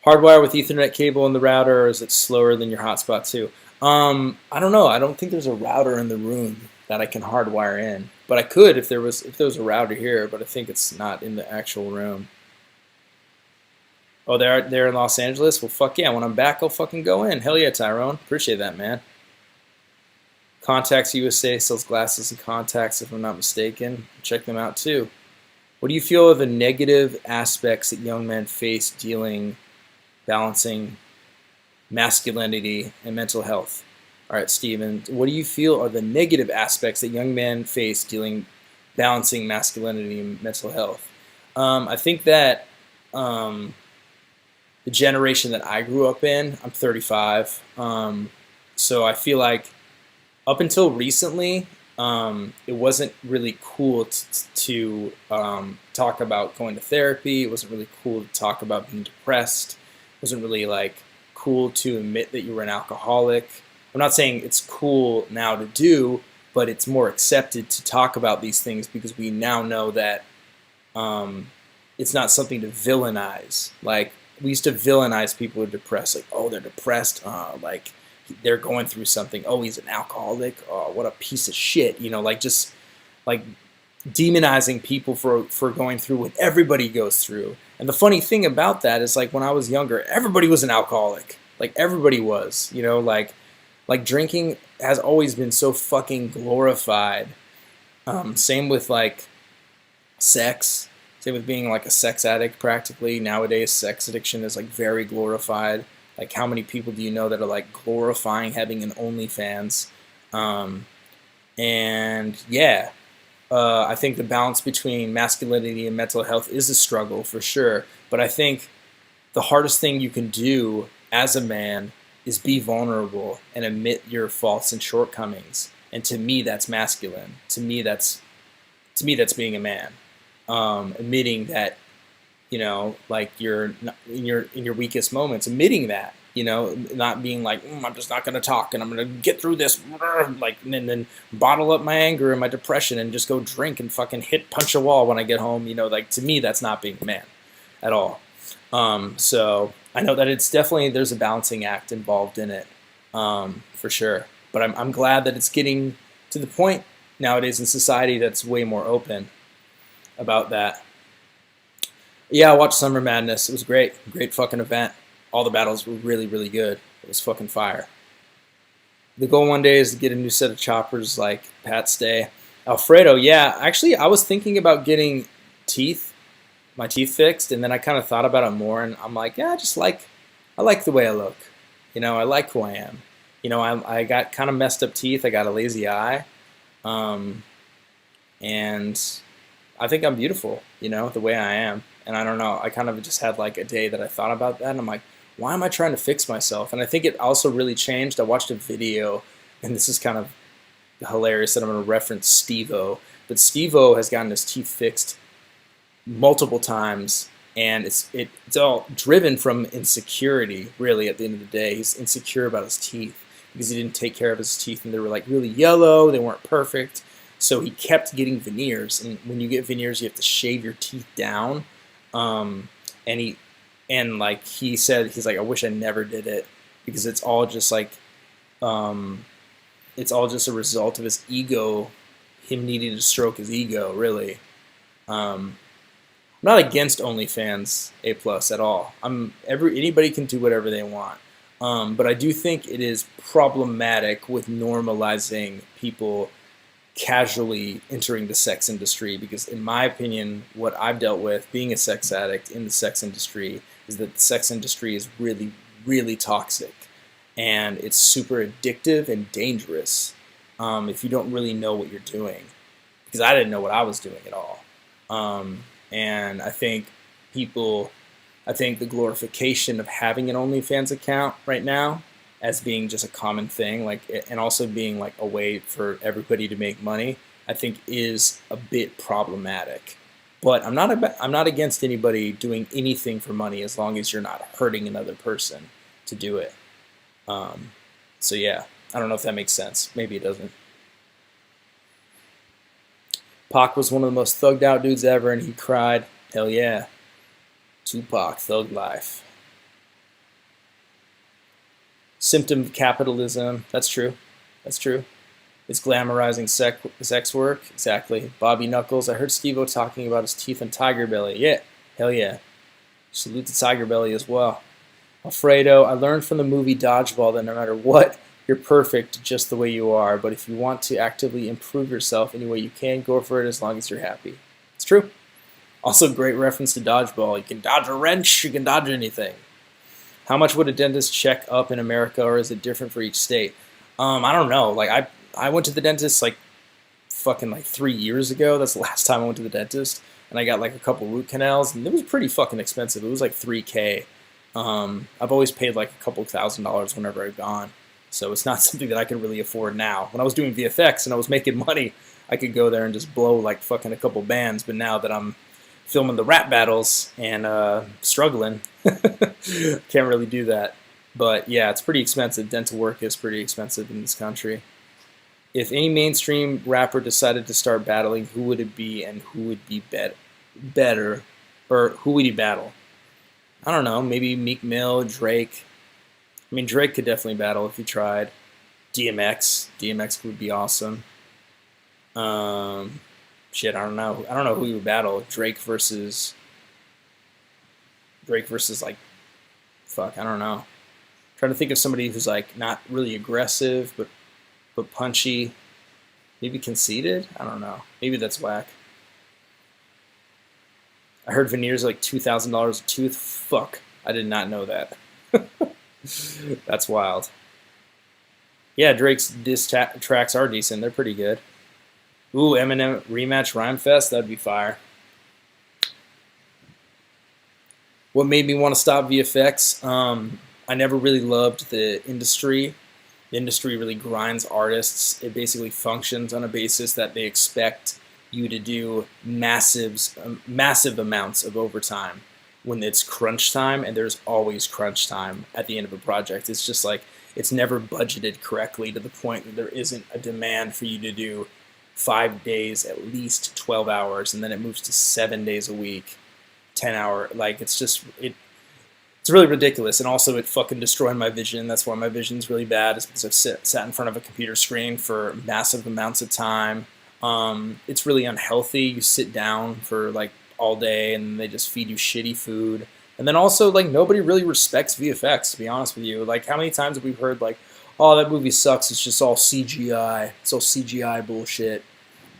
Hardwire with Ethernet cable in the router, or is it slower than your hotspot too? I don't know. I don't think there's a router in the room that I can hardwire in, but I could if there was a router here. But I think it's not in the actual room. Oh, they're in Los Angeles? Well, fuck yeah. When I'm back, I'll fucking go in. Hell yeah, Tyrone. Appreciate that, man. Contacts USA sells glasses and contacts, if I'm not mistaken. Check them out, too. What do you feel are the negative aspects that young men face balancing masculinity and mental health? All right, Steven, what do you feel are the negative aspects that young men face balancing masculinity and mental health? I think that the generation that I grew up in, I'm 35, so I feel like up until recently, it wasn't really cool to talk about going to therapy. It wasn't really cool to talk about being depressed. It wasn't really like cool to admit that you were an alcoholic. I'm not saying it's cool now to do, but it's more accepted to talk about these things because we now know that it's not something to villainize. Like we used to villainize people who are depressed. Like, oh, they're depressed. Like they're going through something. Oh, he's an alcoholic. Oh, what a piece of shit. Like just like demonizing people for going through what everybody goes through. And the funny thing about that is like when I was younger, everybody was an alcoholic. Like everybody was, like drinking has always been so fucking glorified. Same with like sex. Same with being like a sex addict practically. Nowadays, sex addiction is like very glorified. Like how many people do you know that are like glorifying having an OnlyFans? And yeah, I think the balance between masculinity and mental health is a struggle for sure. But I think the hardest thing you can do as a man is be vulnerable and admit your faults and shortcomings. And to me, that's masculine. To me, that's being a man. Admitting that, like you're in your weakest moments, admitting that, not being like, I'm just not going to talk and I'm going to get through this, like, and then bottle up my anger and my depression and just go drink and fucking punch a wall when I get home. Like, to me, that's not being a man at all. So I know that it's definitely, there's a balancing act involved in it, for sure. But I'm glad that it's getting to the point nowadays in society that's way more open about that. Yeah, I watched Summer Madness. It was great. Great fucking event. All the battles were really, really good. It was fucking fire. The goal one day is to get a new set of choppers like Pat Stay. Alfredo, yeah. Actually, I was thinking about getting my teeth fixed, and then I kind of thought about it more, and I'm like, yeah, I like the way I look. I like who I am. I got kind of messed up teeth. I got a lazy eye. And I think I'm beautiful, the way I am. And I don't know, I kind of just had like a day that I thought about that, and I'm like, why am I trying to fix myself? And I think it also really changed. I watched a video, and this is kind of hilarious that I'm going to reference Steve-O, but Steve-O has gotten his teeth fixed multiple times, and it's all driven from insecurity, really, at the end of the day. He's insecure about his teeth because he didn't take care of his teeth, and they were like really yellow, they weren't perfect, so he kept getting veneers. And when you get veneers, you have to shave your teeth down. And like he said, he's like, I wish I never did it, because it's all just like, it's all just a result of his ego, him needing to stroke his ego, really. I'm not against OnlyFans A+ at all. Anybody can do whatever they want. But I do think it is problematic with normalizing people casually entering the sex industry, because in my opinion, what I've dealt with being a sex addict in the sex industry is that the sex industry is really, really toxic, and it's super addictive and dangerous if you don't really know what you're doing, because I didn't know what I was doing at all. And I think the glorification of having an OnlyFans account right now as being just a common thing, like, and also being like a way for everybody to make money, I think is a bit problematic. But I'm not against anybody doing anything for money as long as you're not hurting another person to do it. So yeah, I don't know if that makes sense. Maybe it doesn't. Pac was one of the most thugged out dudes ever, and he cried. Hell yeah. Tupac, thug life. Symptom of capitalism. That's true. That's true. It's glamorizing sex work. Exactly. Bobby Knuckles. I heard Steve-O talking about his teeth and Tiger Belly. Yeah. Hell yeah. Salute to Tiger Belly as well. Alfredo. I learned from the movie Dodgeball that no matter what, you're perfect just the way you are. But if you want to actively improve yourself any way you can, go for it as long as you're happy. It's true. Also, great reference to Dodgeball. You can dodge a wrench. You can dodge anything. How much would a dentist check up in America, or is it different for each state? I don't know. Like, I went to the dentist like 3 years ago. That's the last time I went to the dentist, and I got like a couple root canals, and it was pretty fucking expensive. It was like $3K. I've always paid like a couple $1,000s whenever I've gone, so it's not something that I can really afford now. When I was doing VFX and I was making money, I could go there and just blow like fucking a couple bands. But now that I'm filming the rap battles and struggling, can't really do that. But yeah, it's pretty expensive. Dental work is pretty expensive in this country. If any mainstream rapper decided to start battling, who would it be, and who would be better, or who would he battle? I don't know, maybe Meek Mill, Drake. I mean, Drake could definitely battle if he tried. DMX would be awesome. Shit, I don't know. I don't know who he would battle. Drake versus like, fuck, I don't know. I'm trying to think of somebody who's like not really aggressive, but punchy. Maybe Conceited? I don't know. Maybe that's whack. I heard veneers are like $2,000 a tooth. Fuck, I did not know that. That's wild. Yeah, Drake's diss tracks are decent. They're pretty good. Ooh, Eminem rematch Rhyme Fest? That'd be fire. What made me want to stop VFX? I never really loved the industry. The industry really grinds artists. It basically functions on a basis that they expect you to do massive amounts of overtime. when it's crunch time, and there's always crunch time at the end of a project. It's just like it's never budgeted correctly to the point that there isn't a demand for you to do 5 days, at least 12 hours, and then it moves to 7 days a week, 10 hour. Like it's really ridiculous, and also it fucking destroyed my vision. That's why my vision's really bad, is because I've sat in front of a computer screen for massive amounts of time. It's really unhealthy. You sit down for like all day, and they just feed you shitty food. And then also, like, nobody really respects VFX, to be honest with you. Like, how many times have we heard, like, oh, that movie sucks, it's just all CGI. It's all CGI bullshit.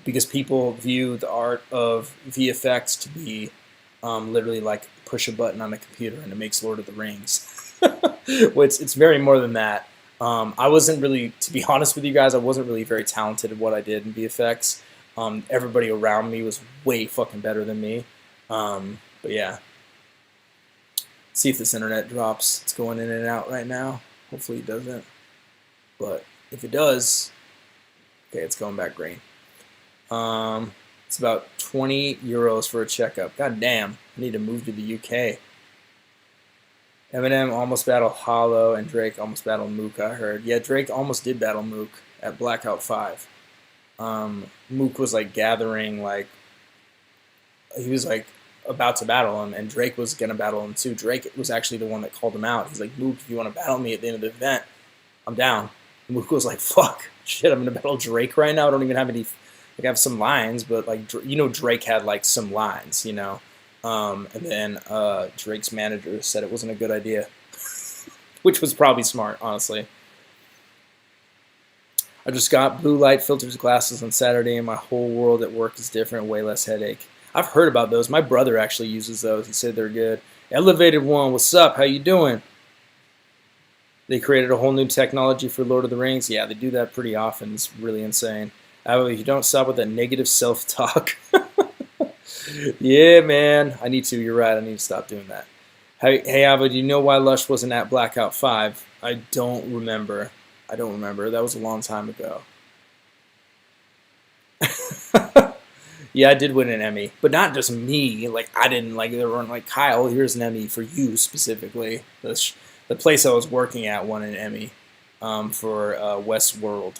Because people view the art of VFX to be literally like push a button on a computer and it makes Lord of the Rings. Well, it's very more than that. I wasn't really, to be honest with you guys, I wasn't really very talented at what I did in VFX. Everybody around me was way fucking better than me. But yeah. See if this internet drops. It's going in and out right now. Hopefully it doesn't. But if it does, okay, it's going back green. It's about 20 euros for a checkup. God damn, I need to move to the UK. Eminem almost battled Hollow, and Drake almost battled Mook, I heard. Yeah, Drake almost did battle Mook at Blackout 5. Mook was like gathering, like, he was like about to battle him, and Drake was going to battle him too. Drake was actually the one that called him out. He's like, Mook, if you want to battle me at the end of the event, I'm down. And Mook was like, fuck, shit, I'm going to battle Drake right now? I don't even have any, like, I have some lines, but like, you know, Drake had like some lines, you know? And then Drake's manager said it wasn't a good idea, which was probably smart, honestly. I just got blue light filters glasses on Saturday, and my whole world at work is different, way less headache. I've heard about those. My brother actually uses those. He said they're good. Elevated One, what's up? How you doing? They created a whole new technology for Lord of the Rings. Yeah, they do that pretty often. It's really insane. You don't stop with that negative self-talk. Yeah, man. I need to. You're right. I need to stop doing that. Hey, Ava, do you know why Lush wasn't at Blackout 5? I don't remember. That was a long time ago. Yeah, I did win an Emmy, but not just me. Like, I didn't, like, there weren't like, Kyle, here's an Emmy for you specifically. The place I was working at won an Emmy for Westworld.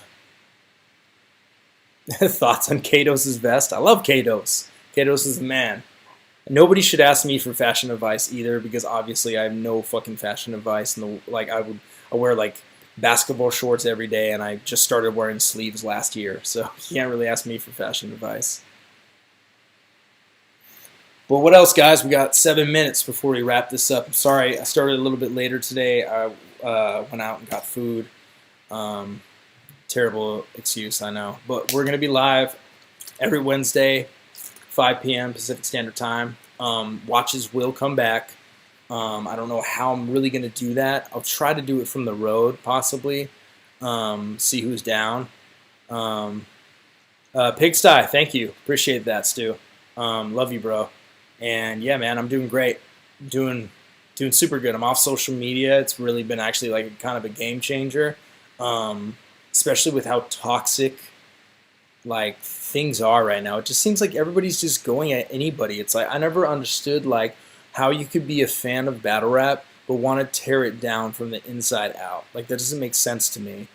Thoughts on Katos' vest? I love Katos. Katos is the man. Nobody should ask me for fashion advice either, because obviously I have no fucking fashion advice. Like, I wear like basketball shorts every day, and I just started wearing sleeves last year, so you can't really ask me for fashion advice. But what else, guys? We got 7 minutes before we wrap this up. I'm sorry, I started a little bit later today. I went out and got food. Terrible excuse, I know. But we're going to be live every Wednesday, 5 p.m. Pacific Standard Time. Watches will come back. I don't know how I'm really going to do that. I'll try to do it from the road, possibly. See who's down. Pigsty, thank you. Appreciate that, Stu. Love you, bro. And yeah, man, I'm doing great. Doing super good. I'm off social media. It's really been actually like kind of a game changer, especially with how toxic like things are right now. It just seems like everybody's just going at anybody. It's like I never understood like how you could be a fan of battle rap but want to tear it down from the inside out. Like that doesn't make sense to me.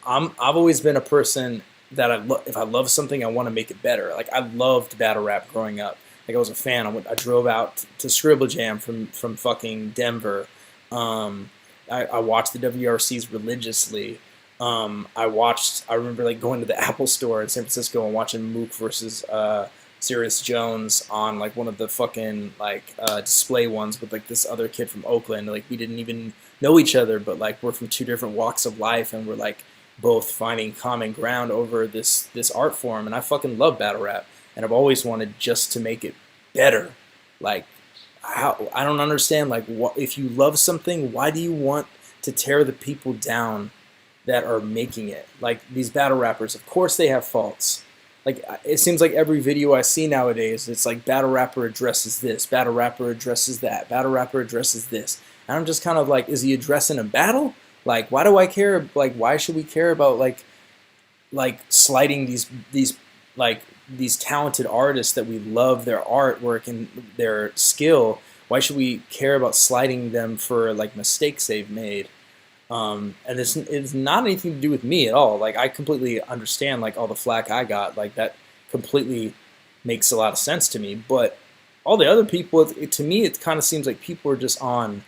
I've always been a person that if I love something, I want to make it better. Like I loved battle rap growing up. Like I was a fan. I drove out to Scribble Jam from fucking Denver. I watched the WRCs religiously. I remember like going to the Apple store in San Francisco and watching Mook versus Sirius Jones on like one of the fucking like display ones with like this other kid from Oakland. Like we didn't even know each other, but like we're from two different walks of life, and we're like both finding common ground over this art form. And I fucking love battle rap. And I've always wanted just to make it better. Like, how I don't understand. Like, what if you love something? Why do you want to tear the people down that are making it? Like these battle rappers, of course they have faults. Like it seems like every video I see nowadays, it's like battle rapper addresses this, battle rapper addresses that, battle rapper addresses this. And I'm just kind of like, is he addressing a battle? Like, why do I care? Like, why should we care about like slighting these talented artists that we love their artwork and their skill Why should we care about slighting them for like mistakes they've made? And this it's not anything to do with me at all. Like I completely understand like all the flack I got. Like that completely makes a lot of sense to me. But all the other people, to me, it kind of seems like people are just on,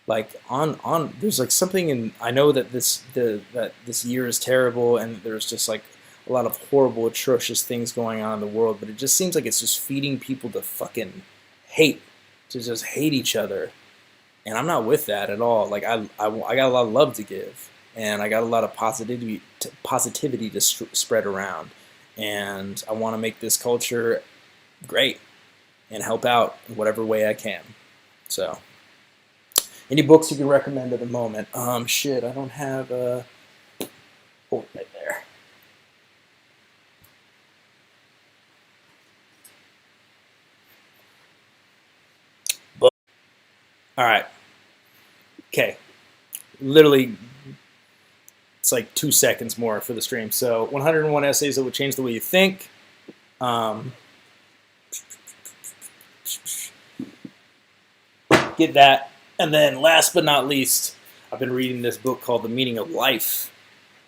like on. There's like something in. I know that that this year is terrible, and there's just like a lot of horrible, atrocious things going on in the world. But it just seems like it's just feeding people to fucking hate, to just hate each other. And I'm not with that at all. Like I got a lot of love to give, and I got a lot of positivity to spread around, and I want to make this culture great and help out in whatever way I can. So, any books you can recommend at the moment? Shit, I don't have a. Oh, right there. All right. Okay. Literally, it's like 2 seconds more for the stream. So 101 essays that would change the way you think. Get that. And then last but not least, I've been reading this book called The Meaning of Life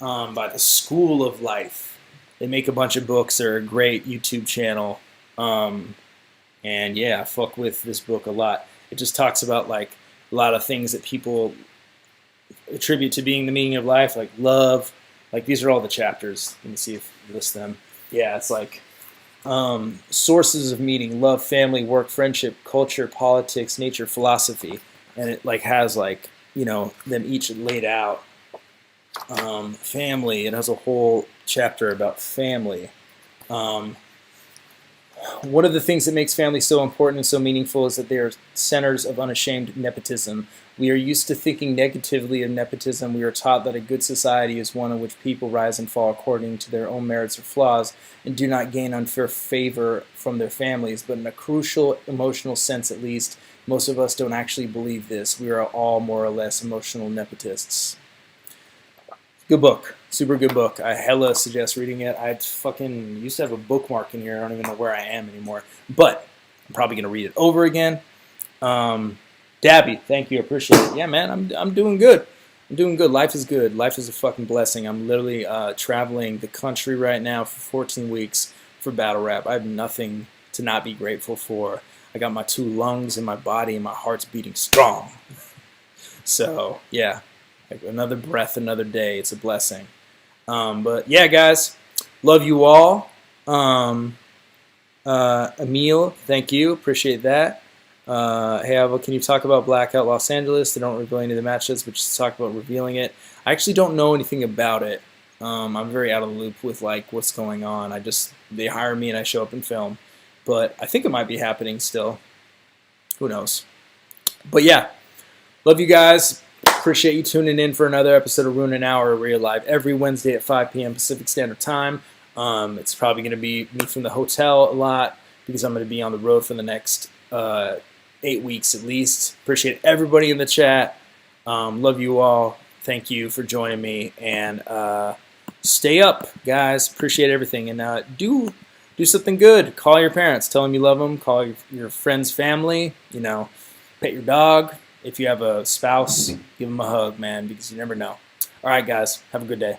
by the School of Life. They make a bunch of books. They're a great YouTube channel. And yeah, I fuck with this book a lot. It just talks about like a lot of things that people attribute to being the meaning of life, like love. Like these are all the chapters. Let me see if I list them. Yeah, it's like sources of meaning: love, family, work, friendship, culture, politics, nature, philosophy. And it like has like, you know, them each laid out. Family. It has a whole chapter about family. One of the things that makes family so important and so meaningful is that they are centers of unashamed nepotism. We are used to thinking negatively of nepotism. We are taught that a good society is one in which people rise and fall according to their own merits or flaws and do not gain unfair favor from their families. But in a crucial emotional sense, at least, most of us don't actually believe this. We are all more or less emotional nepotists. Good book. Super good book. I hella suggest reading it. I fucking used to have a bookmark in here. I don't even know where I am anymore. But I'm probably going to read it over again. Dabby, thank you. Appreciate it. Yeah, man, I'm doing good. I'm doing good. Life is good. Life is a fucking blessing. I'm literally traveling the country right now for 14 weeks for battle rap. I have nothing to not be grateful for. I got my 2 lungs in my body and my heart's beating strong. So, yeah. Like another breath, another day. It's a blessing. But yeah, guys, love you all. Emil, thank you. Appreciate that. Hey, Alva, can you talk about Blackout Los Angeles? They don't reveal any of the matches, but just talk about revealing it. I actually don't know anything about it. I'm very out of the loop with like what's going on. They hire me and I show up and film. But I think it might be happening still. Who knows? But yeah, love you guys. Appreciate you tuning in for another episode of Ruin an Hour, where you're live every Wednesday at 5 p.m. Pacific Standard Time. It's probably going to be me from the hotel a lot because I'm going to be on the road for the next 8 weeks at least. Appreciate everybody in the chat. Love you all. Thank you for joining me. And stay up, guys. Appreciate everything. And do something good. Call your parents. Tell them you love them. Call your friends, family. You know, pet your dog. If you have a spouse, give them a hug, man, because you never know. All right, guys. Have a good day.